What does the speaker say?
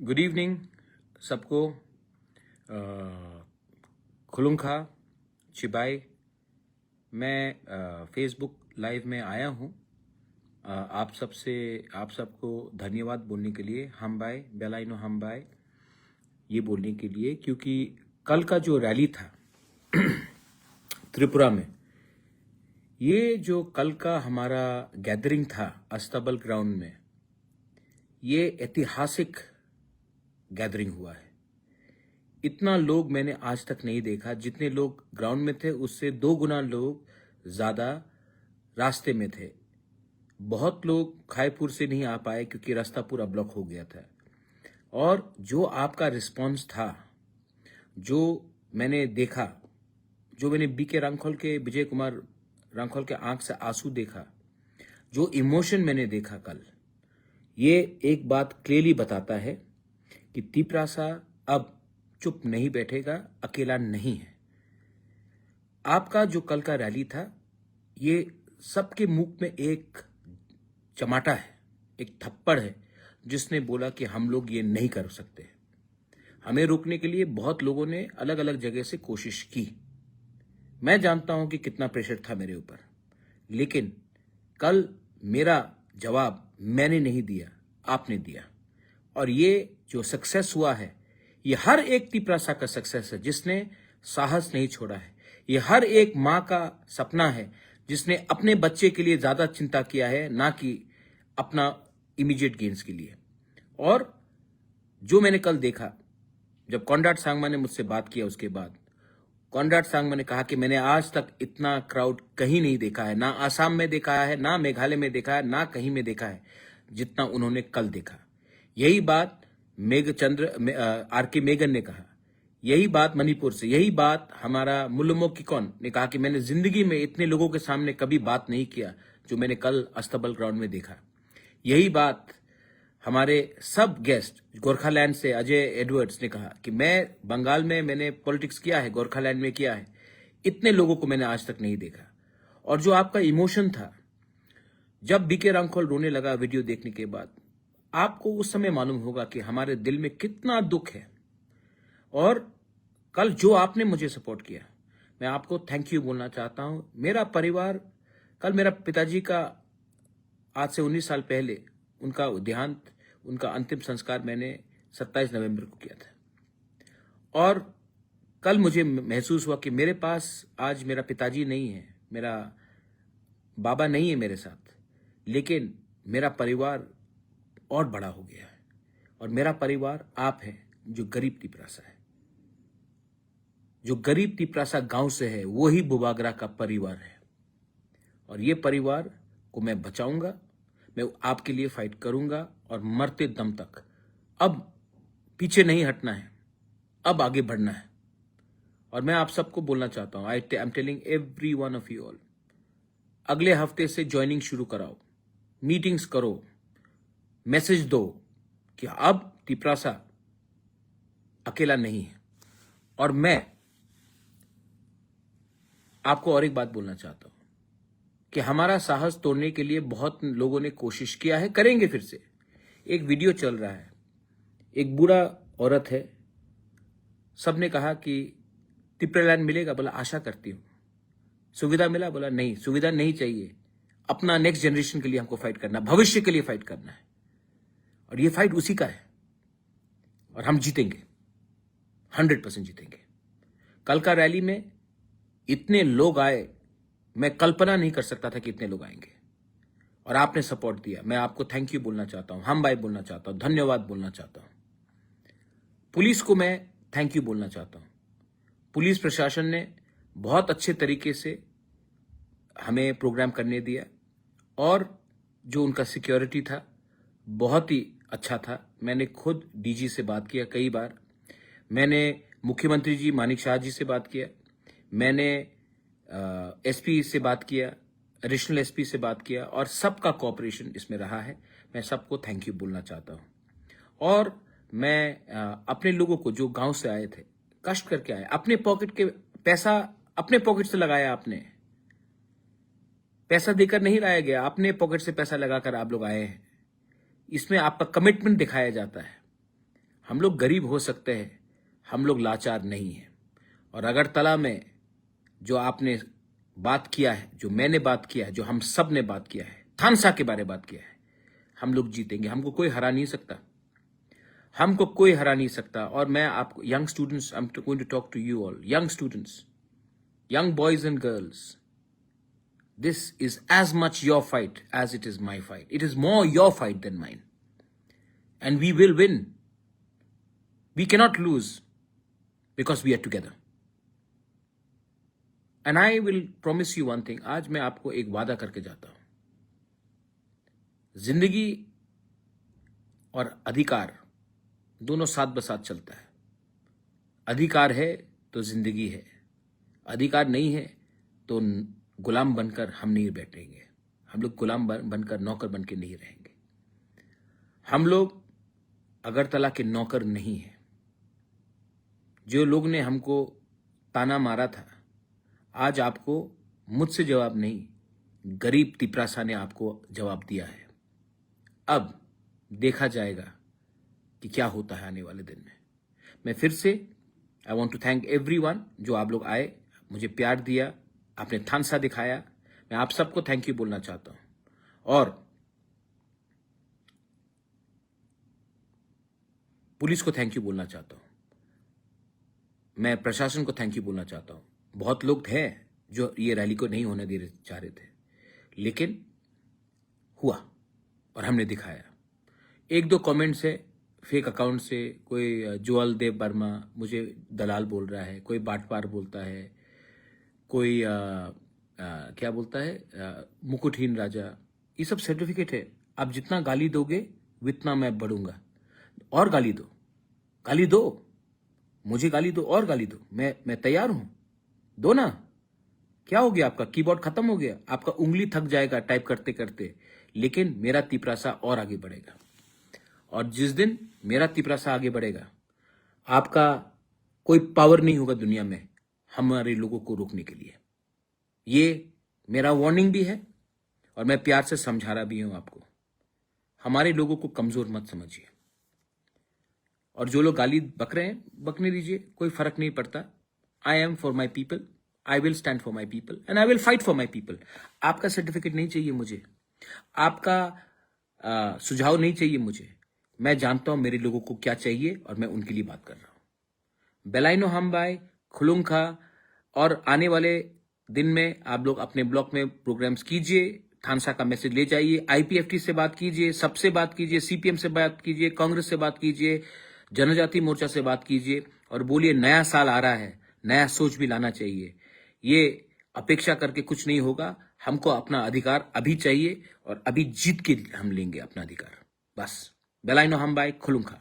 Good evening सबको। खुलुंखा चिबाई। मैं Facebook live में आया हूँ आप सबको धन्यवाद बोलने के लिए। हम बाय बेलाइनो हम बाय ये बोलने के लिए, क्योंकि कल का जो रैली था त्रिपुरा में, ये जो कल का हमारा गैदरिंग था अस्तबल ग्राउंड में, ये ऐतिहासिक गैदरिंग हुआ है। इतना लोग मैंने आज तक नहीं देखा। जितने लोग ग्राउंड में थे उससे 2 गुना लोग ज्यादा रास्ते में थे। बहुत लोग खाईपुर से नहीं आ पाए क्योंकि रास्ता पूरा ब्लॉक हो गया था। और जो आपका रिस्पांस था, जो मैंने देखा, जो मैंने बीके रांखोल के विजय कुमार रांखोल के आंख से आंसू देखा, जो इमोशन मैंने देखा कल, ये एक बात क्लियरली बताता है कि तिपरासा अब चुप नहीं बैठेगा, अकेला नहीं है। आपका जो कल का रैली था, ये सबके मुंह में एक चमाटा है, एक थप्पड़ है, जिसने बोला कि हम लोग ये नहीं कर सकते। हमें रोकने के लिए बहुत लोगों ने अलग अलग जगह से कोशिश की। मैं जानता हूं कि कितना प्रेशर था मेरे ऊपर, लेकिन कल मेरा जवाब मैंने नहीं दिया, आपने दिया। और ये जो सक्सेस हुआ है, ये हर एक तिपरासा का सक्सेस है जिसने साहस नहीं छोड़ा है। ये हर एक माँ का सपना है जिसने अपने बच्चे के लिए ज्यादा चिंता किया है, ना कि अपना इमीडिएट गेन्स के लिए। और जो मैंने कल देखा, जब कॉनराड सांगमा ने मुझसे बात किया, उसके बाद कॉनराड सांगमा ने कहा कि मैंने आज तक इतना क्राउड कहीं नहीं देखा है, ना आसाम में देखा है, ना मेघालय में देखा है, ना कहीं में देखा है जितना उन्होंने कल देखा। यही बात आर के मेगन ने कहा, यही बात मणिपुर से, यही बात हमारा मुल्लुमो किकोन ने कहा कि मैंने जिंदगी में इतने लोगों के सामने कभी बात नहीं किया जो मैंने कल अस्तबल ग्राउंड में देखा। यही बात हमारे सब गेस्ट गोरखालैंड से अजय एडवर्ड्स ने कहा कि मैं बंगाल में मैंने पॉलिटिक्स किया है, गोरखालैंड में किया है, इतने लोगों को मैंने आज तक नहीं देखा। और जो आपका इमोशन था, जब बीके रांखोल रोने लगा वीडियो देखने के बाद, आपको उस समय मालूम होगा कि हमारे दिल में कितना दुख है। और कल जो आपने मुझे सपोर्ट किया, मैं आपको थैंक यू बोलना चाहता हूं। मेरा परिवार, कल मेरा पिताजी का आज से 19 साल पहले उनका देहांत, उनका अंतिम संस्कार मैंने 27 नवंबर को किया था। और कल मुझे महसूस हुआ कि मेरे पास आज मेरा पिताजी नहीं है, मेरा बाबा नहीं है मेरे साथ, लेकिन मेरा परिवार और बड़ा हो गया है। और मेरा परिवार आप है, जो गरीब तिपरासा है, जो गरीब तिपरासा गांव से है, वही बुबागरा का परिवार है। और ये परिवार को मैं बचाऊंगा, मैं आपके लिए फाइट करूंगा और मरते दम तक। अब पीछे नहीं हटना है, अब आगे बढ़ना है। और मैं आप सबको बोलना चाहता हूं, I am telling every one of you all, अगले हफ्ते से ज्वाइनिंग शुरू कराओ, मीटिंग्स करो, मैसेज दो कि अब तिपरासा अकेला नहीं है। और मैं आपको और एक बात बोलना चाहता हूं कि हमारा साहस तोड़ने के लिए बहुत लोगों ने कोशिश किया है, करेंगे फिर से। एक वीडियो चल रहा है, एक बूढ़ा औरत है, सबने कहा कि तिपरालैंड मिलेगा, बोला आशा करती हूं। सुविधा मिला, बोला नहीं, सुविधा नहीं चाहिए, अपना नेक्स्ट जनरेशन के लिए हमको फाइट करना, भविष्य के लिए फाइट करना है। और ये फाइट उसी का है, और हम जीतेंगे, 100% जीतेंगे। कल का रैली में इतने लोग आए, मैं कल्पना नहीं कर सकता था कि इतने लोग आएंगे। और आपने सपोर्ट दिया, मैं आपको थैंक यू बोलना चाहता हूं, हम भाई बोलना चाहता हूं, धन्यवाद बोलना चाहता हूं। पुलिस को मैं थैंक यू बोलना चाहता हूं। पुलिस प्रशासन ने बहुत अच्छे तरीके से हमें प्रोग्राम करने दिया, और जो उनका सिक्योरिटी था बहुत ही अच्छा था। मैंने खुद डीजी से बात किया कई बार, मैंने मुख्यमंत्री जी मानिक शाह जी से बात किया, मैंने एसपी से बात किया, एडिशनल एसपी से बात किया, और सबका कोऑपरेशन इसमें रहा है। मैं सबको थैंक यू बोलना चाहता हूं। और मैं अपने लोगों को जो गांव से आए थे, कष्ट करके आए, अपने पॉकेट के पैसा अपने पॉकेट से लगाया, आपने पैसा देकर नहीं लाया गया, अपने पॉकेट से पैसा लगाकर आप लोग आए हैं। इसमें आपका कमिटमेंट दिखाया जाता है। हम लोग गरीब हो सकते हैं, हम लोग लाचार नहीं हैं। और अगरतला में जो आपने बात किया है, जो मैंने बात किया है, जो हम सब ने बात किया है, थानसा के बारे में बात किया है, हम लोग जीतेंगे। हमको कोई हरा नहीं सकता, हमको कोई हरा नहीं सकता। और मैं आपको young students, I am going to talk to you all, young students, young boys and girls, this is as much your fight as it is my fight. It is more your fight than mine. And we will win. We cannot lose because we are together. And I will promise you one thing. आज मैं आपको एक वादा करके जाता हूं। जिंदगी और अधिकार दोनों साथ बसाथ चलता है। अधिकार है तो जिंदगी है, अधिकार नहीं है तो गुलाम बनकर हम नहीं बैठेंगे। हम लोग गुलाम बनकर नौकर बनकर नहीं रहेंगे। हम लोग अगरतला के नौकर नहीं हैं। जो लोग ने हमको ताना मारा था, आज आपको मुझसे जवाब नहीं, गरीब तिपरासा ने आपको जवाब दिया है। अब देखा जाएगा कि क्या होता है आने वाले दिन में। मैं फिर से I want to thank everyone जो आप लोग आए, मुझे प्यार दिया, आपने थानसा दिखाया। मैं आप सबको थैंक यू बोलना चाहता हूं और पुलिस को थैंक यू बोलना चाहता हूं। मैं प्रशासन को थैंक यू बोलना चाहता हूं। बहुत लोग हैं जो ये रैली को नहीं होने दे चाह रहे थे, लेकिन हुआ और हमने दिखाया। एक दो कमेंट्स है फेक अकाउंट से, कोई जोअल देव वर्मा मुझे दलाल बोल रहा है, कोई बाटपार बोलता है, कोई क्या बोलता है मुकुटहीन राजा। ये सब सर्टिफिकेट है। आप जितना गाली दोगे उतना मैं बढ़ूंगा। और गाली दो, गाली दो, मुझे गाली दो और गाली दो, मैं तैयार हूं। दो ना, क्या हो गया? आपका कीबोर्ड खत्म हो गया, आपका उंगली थक जाएगा टाइप करते करते, लेकिन मेरा तिपरासा और आगे बढ़ेगा। और जिस दिन मेरा तिपरासा आगे बढ़ेगा, आपका कोई पावर नहीं होगा दुनिया में हमारे लोगों को रोकने के लिए। ये मेरा वार्निंग भी है और मैं प्यार से समझा रहा भी हूं आपको। हमारे लोगों को कमजोर मत समझिए। और जो लोग गाली बक रहे हैं, बकने दीजिए, कोई फर्क नहीं पड़ता। I am for my people, I will stand for my people and I will fight for my people. आपका सर्टिफिकेट नहीं चाहिए मुझे, आपका सुझाव नहीं चाहिए मुझे। मैं जानता हूं मेरे लोगों को क्या चाहिए और मैं उनके लिए बात कर रहा हूं। बेलाइनो हमबाई, खुलुंखा, और आने वाले दिन में आप लोग अपने ब्लॉक में प्रोग्राम्स कीजिए, थानसा का मैसेज ले जाइए, आईपीएफटी से बात कीजिए, सबसे बात कीजिए, सीपीएम से बात कीजिए, कांग्रेस से बात कीजिए, जनजाति मोर्चा से बात कीजिए और बोलिए नया साल आ रहा है, नया सोच भी लाना चाहिए। ये अपेक्षा करके कुछ नहीं होगा। हमको अपना अधिकार अभी चाहिए और अभी जीत के हम लेंगे अपना अधिकार। बस बेलाइनो हमबाई, खुलुंखा।